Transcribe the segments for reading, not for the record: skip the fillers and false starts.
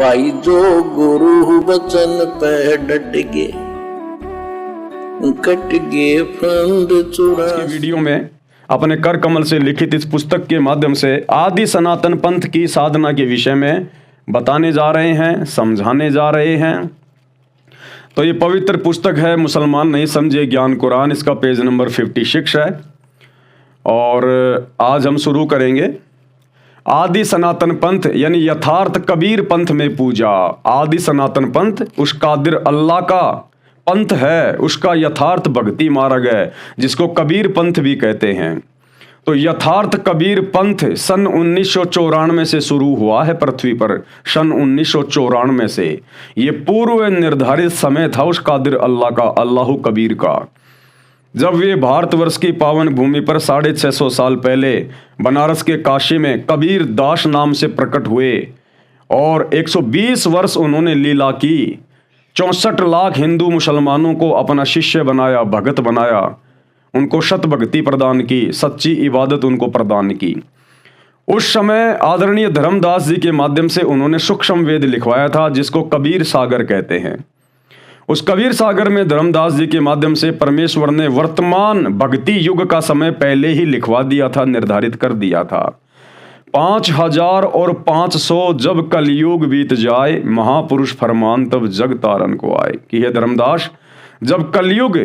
भाई जो गुरु वचन पे डट गए कट गए फंद चुरा। वीडियो में अपने कर कमल से लिखित इस पुस्तक के माध्यम से आदि सनातन पंथ की साधना के विषय में बताने जा रहे हैं, समझाने जा रहे हैं। तो ये पवित्र पुस्तक है मुसलमान नहीं समझे ज्ञान कुरान, इसका पेज नंबर 56 है। और आज हम शुरू करेंगे आदि सनातन पंथ यानी यथार्थ कबीर पंथ में पूजा। आदि सनातन पंथ उस कादिर अल्लाह का पंथ है, उसका यथार्थ भक्ति मार्ग है जिसको कबीर पंथ भी कहते हैं। तो यथार्थ कबीर पंथ सन 1994 से शुरू हुआ है पृथ्वी पर। सन 1994 से ये पूर्व निर्धारित समय था उस कादिर अल्लाह का, अल्लाह कबीर का। जब वे भारतवर्ष की पावन भूमि पर 650 साल पहले बनारस के काशी में कबीर दास नाम से प्रकट हुए और 120 वर्ष उन्होंने लीला की, 64 लाख हिंदू मुसलमानों को अपना शिष्य बनाया, भगत बनाया, उनको सत भक्ति प्रदान की, सच्ची इबादत उनको प्रदान की। उस समय आदरणीय धर्मदास जी के माध्यम से उन्होंने सूक्ष्म वेद लिखवाया था जिसको कबीर सागर कहते हैं। उस कबीर सागर में धर्मदास जी के माध्यम से परमेश्वर ने वर्तमान भक्ति युग का समय पहले ही लिखवा दिया था, निर्धारित कर दिया था। 5500 जब कलयुग बीत जाए, महापुरुष फरमान तब जग तारन को आए। कि हे धर्मदास, जब कलयुग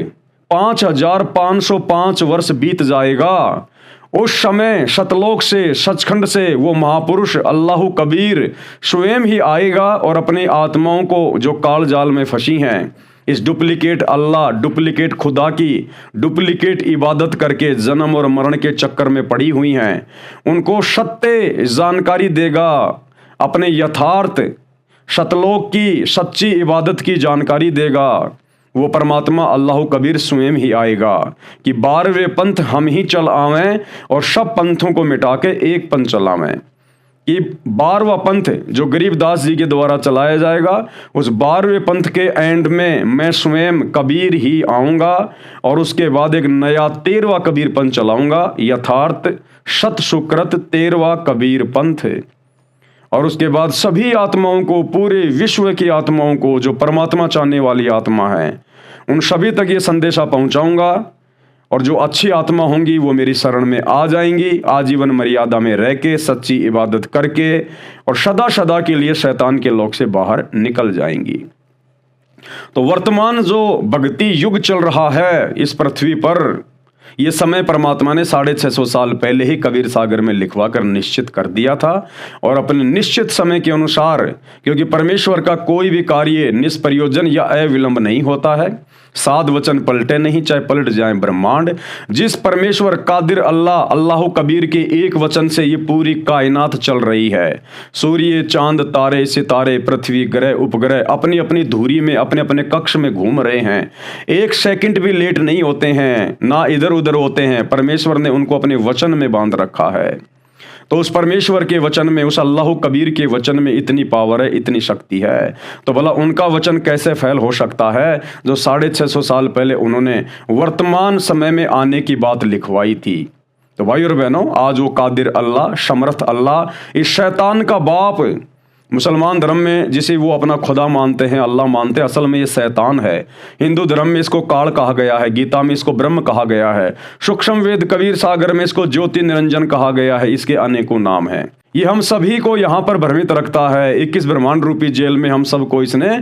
5505 वर्ष बीत जाएगा, उस समय सतलोक से, सचखंड से वो महापुरुष अल्लाह कबीर स्वयं ही आएगा और अपनी आत्माओं को जो काल जाल में फंसी हैं, इस डुप्लीकेट अल्लाह, डुप्लीकेट खुदा की डुप्लीकेट इबादत करके जन्म और मरण के चक्कर में पड़ी हुई हैं, उनको सत्य जानकारी देगा, अपने यथार्थ सतलोक की सच्ची इबादत की जानकारी देगा। वो परमात्मा अल्लाह कबीर स्वयं ही आएगा कि 12वें पंथ हम ही चल आवें और सब पंथों को मिटा के एक पंथ चलावें। कि 12वां पंथ जो गरीबदास जी के द्वारा चलाया जाएगा, उस 12वें पंथ के एंड में मैं स्वयं कबीर ही आऊँगा और उसके बाद एक नया 13वां कबीर पंथ चलाऊँगा, यथार्थ सत सुकृत 13वां कबीर पंथ। और उसके बाद सभी आत्माओं को, पूरे विश्व की आत्माओं को, जो परमात्मा चाहने वाली आत्मा है, उन सभी तक ये संदेशा पहुंचाऊंगा। और जो अच्छी आत्मा होंगी वो मेरी शरण में आ जाएंगी, आजीवन मर्यादा में रह के सच्ची इबादत करके और सदा सदा के लिए शैतान के लोक से बाहर निकल जाएंगी। तो वर्तमान जो भक्ति युग चल रहा है इस पृथ्वी पर, ये समय परमात्मा ने 650 साल पहले ही कबीर सागर में लिखवा कर निश्चित कर दिया था। और अपने निश्चित समय के अनुसार, क्योंकि परमेश्वर का कोई भी कार्य निष्प्रयोजन या अविलंब नहीं होता है, साध वचन पलटे नहीं, चाहे पलट जाए ब्रह्मांड। जिस परमेश्वर कादिर अल्लाह, अल्लाह कबीर के एक वचन से ये पूरी कायनात चल रही है। सूर्य, चांद, तारे, सितारे, पृथ्वी, ग्रह, उपग्रह अपनी अपनी धुरी में, अपने अपने कक्ष में घूम रहे हैं, एक सेकंड भी लेट नहीं होते हैं, ना इधर उधर होते हैं। परमेश्वर ने उनको अपने वचन में बांध रखा है। तो उस परमेश्वर के वचन में, उस अल्लाह कबीर के वचन में इतनी पावर है, इतनी शक्ति है। तो भला उनका वचन कैसे फैल हो सकता है जो 650 साल पहले उन्होंने वर्तमान समय में आने की बात लिखवाई थी। तो भाई और बहनों, आज वो कादिर अल्लाह, समर्थ अल्लाह, इस शैतान का बाप, मुसलमान धर्म में जिसे वो अपना खुदा मानते हैं, अल्लाह मानते हैं, असल में ये शैतान है। हिंदू धर्म में इसको काल कहा गया है, गीता में इसको ब्रह्म कहा गया है, सूक्ष्म वेद कबीर सागर में इसको ज्योति निरंजन कहा गया है। इसके अनेकों नाम हैं। ये हम सभी को यहाँ पर भ्रमित रखता है। 21 ब्रह्मांड रूपी जेल में हम सबको इसने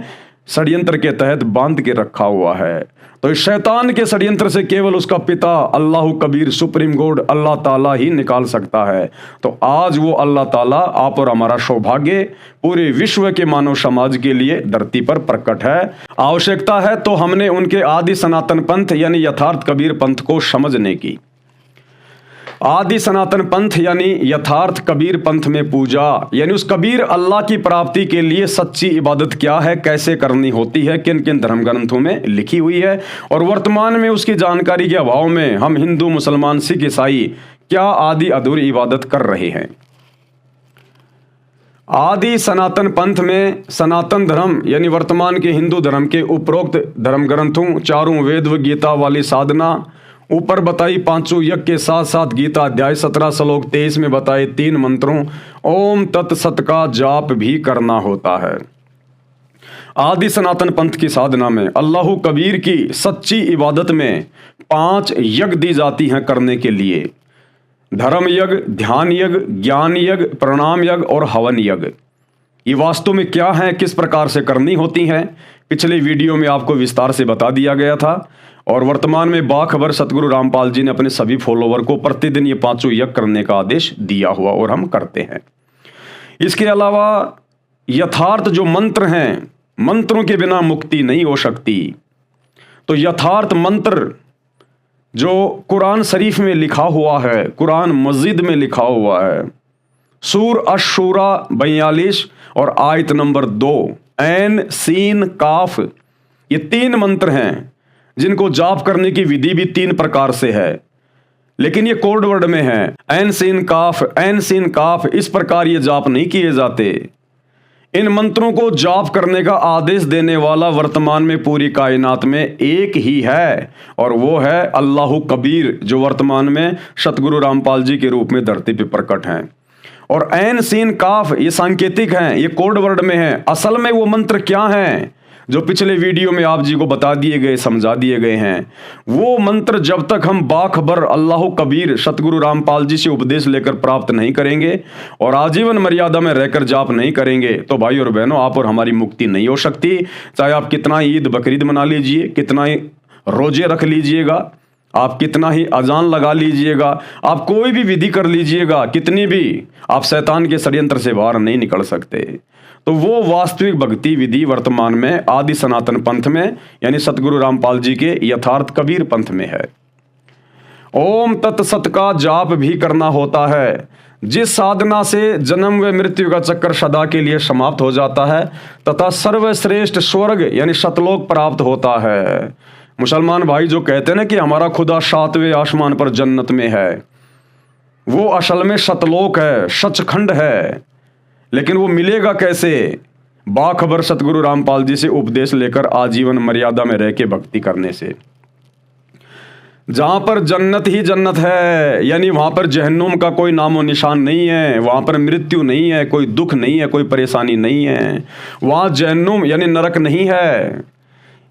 षड्यंत्र के तहत बांध के रखा हुआ है। तो इस शैतान के षड्यंत्र से केवल उसका पिता अल्लाह कबीर, सुप्रीम गॉड अल्लाह ताला ही निकाल सकता है। तो आज वो अल्लाह ताला आप और हमारा सौभाग्य पूरे विश्व के मानव समाज के लिए धरती पर प्रकट है। आवश्यकता है तो हमने उनके आदि सनातन पंथ यानी यथार्थ कबीर पंथ को समझने की। आदि सनातन पंथ यानी यथार्थ कबीर पंथ में पूजा, यानी उस कबीर अल्लाह की प्राप्ति के लिए सच्ची इबादत क्या है, कैसे करनी होती है, किन किन धर्म ग्रंथों में लिखी हुई है, और वर्तमान में उसकी जानकारी के अभाव में हम हिंदू, मुसलमान, सिख, ईसाई क्या आदि अधूरी इबादत कर रहे हैं। आदि सनातन पंथ में सनातन धर्म यानी वर्तमान के हिंदू धर्म के उपरोक्त धर्म ग्रंथों, चारों वेद व गीता वाली साधना, ऊपर बताई पांचों यज्ञ के साथ साथ गीता अध्याय 17 श्लोक 23 में बताए 3 मंत्रों ओम तत्सत का जाप भी करना होता है। आदि सनातन पंथ की साधना में अल्लाह कबीर की सच्ची इबादत में 5 यज्ञ दी जाती हैं करने के लिए। धर्म यज्ञ, ध्यान यज्ञ, ज्ञान यज्ञ, प्रणाम यज्ञ और हवन यज्ञ। ये वास्तव में क्या है, किस प्रकार से करनी होती हैं, पिछले वीडियो में आपको विस्तार से बता दिया गया था। और वर्तमान में बाखबर सतगुरु रामपाल जी ने अपने सभी फॉलोवर को प्रतिदिन ये 5 यज्ञ करने का आदेश दिया हुआ और हम करते हैं। इसके अलावा यथार्थ जो मंत्र हैं, मंत्रों के बिना मुक्ति नहीं हो सकती। तो यथार्थ मंत्र जो कुरान शरीफ में लिखा हुआ है, कुरान मस्जिद में लिखा हुआ है, सूर अश-शूरा 42 और आयत नंबर 2, ऐन सीन काफ, ये 3 मंत्र हैं जिनको जाप करने की विधि भी 3 प्रकार से है, लेकिन ये कोड वर्ड में है। ऐन सीन काफ, इस प्रकार ये जाप नहीं किए जाते। इन मंत्रों को जाप करने का आदेश देने वाला वर्तमान में पूरी कायनात में एक ही है, और वो है अल्लाह कबीर, जो वर्तमान में सतगुरु रामपाल जी के रूप में धरती पर प्रकट हैं। और ऐन सीन काफ ये सांकेतिक हैं, ये कोड वर्ड में है। असल में वो मंत्र क्या हैं जो पिछले वीडियो में आप जी को बता दिए गए, समझा दिए गए हैं, वो मंत्र जब तक हम बाखबर अल्लाह कबीर सतगुरु रामपाल जी से उपदेश लेकर प्राप्त नहीं करेंगे और आजीवन मर्यादा में रहकर जाप नहीं करेंगे, तो भाई और बहनों, आप और हमारी मुक्ति नहीं हो सकती। चाहे आप कितना ईद बकरीद मना लीजिए, कितना ही रोजे रख लीजिएगा, आप कितना ही अजान लगा लीजिएगा, आप कोई भी विधि कर लीजिएगा, कितनी भी, आप शैतान के षड्यंत्र से बाहर नहीं निकल सकते। तो वो वास्तविक भक्ति विधि वर्तमान में आदि सनातन पंथ में, यानी सतगुरु रामपाल जी के यथार्थ कबीर पंथ में है। ओम तत्सत का जाप भी करना होता है, जिस साधना से जन्म व मृत्यु का चक्कर सदा के लिए समाप्त हो जाता है तथा सर्वश्रेष्ठ स्वर्ग यानी सतलोक प्राप्त होता है। मुसलमान भाई जो कहते हैं ना कि हमारा खुदा 7वें आसमान पर जन्नत में है, वो असल में सतलोक है, सचखंड है। लेकिन वो मिलेगा कैसे? बाखबर सतगुरु रामपाल जी से उपदेश लेकर आजीवन मर्यादा में रह के भक्ति करने से। जहां पर जन्नत ही जन्नत है, यानी वहां पर जहन्नुम का कोई नामो निशान नहीं है, वहां पर मृत्यु नहीं है, कोई दुख नहीं है, कोई परेशानी नहीं है, वहां जहन्नुम यानी नरक नहीं है।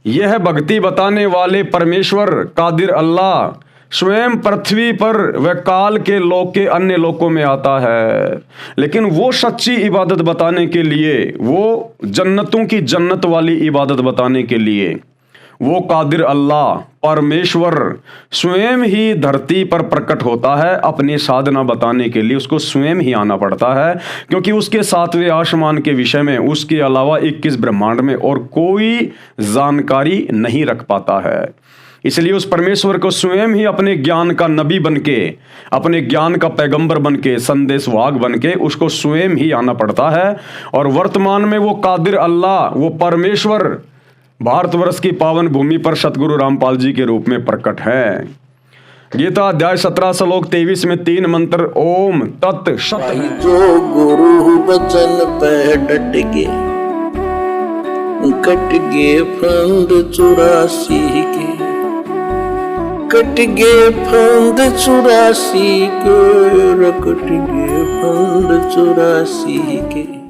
यह भक्ति बताने वाले परमेश्वर कादिर अल्लाह स्वयं पृथ्वी पर व काल के लोक के अन्य लोकों में आता है। लेकिन वो सच्ची इबादत बताने के लिए, वो जन्नतों की जन्नत वाली इबादत बताने के लिए, वो कादिर अल्लाह परमेश्वर स्वयं ही धरती पर प्रकट होता है। अपनी साधना बताने के लिए उसको स्वयं ही आना पड़ता है, क्योंकि उसके 7वें आसमान के विषय में उसके अलावा 21 ब्रह्मांड में और कोई जानकारी नहीं रख पाता है। इसलिए उस परमेश्वर को स्वयं ही अपने ज्ञान का नबी बनके, अपने ज्ञान का पैगंबर बनके, संदेशवाहक बनके उसको स्वयं ही आना पड़ता है। और वर्तमान में वो कादिर अल्लाह, वो परमेश्वर भारतवर्ष की पावन भूमि पर सतगुरु रामपाल जी के रूप में प्रकट है। गीता अध्याय 17 श्लोक 23 में 3 मंत्र ओम तत् सत है। जो गुरु बचन पे डट गे, कट गे फंद 84 के, कट गे फंद 84 के, कट गे फंद 84 के।